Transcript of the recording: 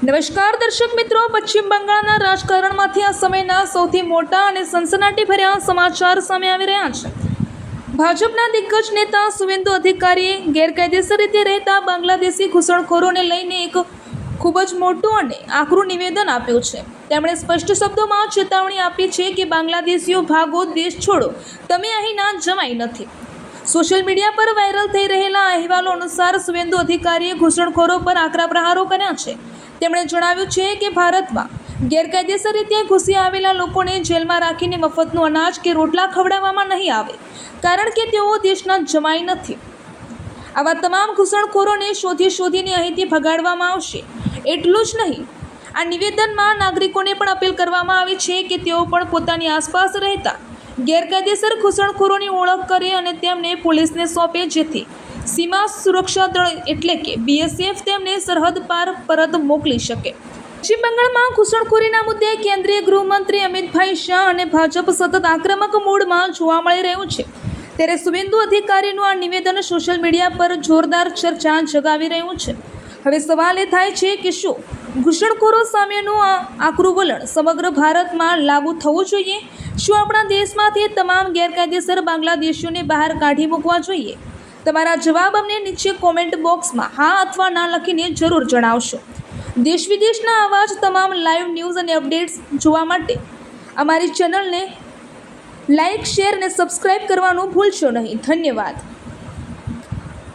નમસ્કાર દર્શક મિત્રો, પશ્ચિમ બંગાળના રાજકારણમાંથી આ સમયના સૌથી મોટા અને સનસનાટીભર્યા સમાચાર સામે આવી રહ્યા છે। ભાજપના દિગ્ગજ નેતા શુવેન્દુ અધિકારીએ ગેરકાયદેસર રીતે રહેતા બાંગ્લાદેશી ઘૂસણખોરોને લઈને એક ખૂબ જ મોટું અને આકરું નિવેદન આપ્યું છે। તેમણે સ્પષ્ટ શબ્દોમાં ચેતવણી આપી છે કે બાંગ્લાદેશીઓ ભાગો, દેશ છોડો, તમે અહીંના જમાઈ નથી। સોશિયલ મીડિયા પર વાયરલ થઈ રહેલા અહેવાલો અનુસાર શુવેન્દુ અધિકારીએ ઘૂસણખોરો પર આકરા પ્રહારો કર્યા છે। તેમણે જણાવ્યું છે કે ભારતમાં ગેરકાયદેસર રીતે ઘૂસી આવેલા લોકોને જેલમાં રાખીને મફતનું અનાજ કે રોટલા ખવડાવવામાં નહીં આવે, કારણ કે તેઓ દેશના જમાઈ નથી। આવા તમામ ઘૂસણખોરોને શોધીને અહીંથી ભગાડવામાં આવશે। એટલું જ નહીં, આ નિવેદનમાં નાગરિકોને પણ અપીલ કરવામાં આવી છે કે તેઓ પણ પોતાની આસપાસ રહેતા ગેરકાયદેસર ઘૂસણખોરોની ઓળખ કરે અને તેમને પોલીસને સોંપે, જેથી સીમા સુરક્ષા દળ એટલે કે BSF તેમને સરહદ પાર પરત મોકલી શકે। પશ્ચિમ બંગાળમાં ઘૂસણખોરીના મુદ્દે કેન્દ્રીય ગૃહમંત્રી અમિતભાઈ શાહ અને ભાજપ સતત આક્રમક મૂડમાં જોવા મળી રહ્યું છે, ત્યારે શુવેન્દુ અધિકારીનું આ નિવેદન સોશિયલ મીડિયા પર જોરદાર ચર્ચા જગાવી રહ્યું છે। હવે સવાલ એ થાય છે કે શું ઘૂસણખોરો સામેનું આ આકરું વલણ સમગ્ર ભારતમાં લાગુ થવું જોઈએ? શું આપણા દેશમાંથી તમામ ગેરકાયદેસર બાંગ્લાદેશીઓને બહાર કાઢી મૂકવા જોઈએ? તમારા જવાબ અમને નીચે કોમેન્ટ બોક્સમાં હા અથવા ના લખીને જરૂર જણાવશો। દેશ વિદેશના આવા જ તમામ લાઈવ ન્યૂઝ અને અપડેટ્સ જોવા માટે અમારી ચેનલને લાઇક, શેર અને સબસ્ક્રાઈબ કરવાનું ભૂલશો નહીં। ધન્યવાદ।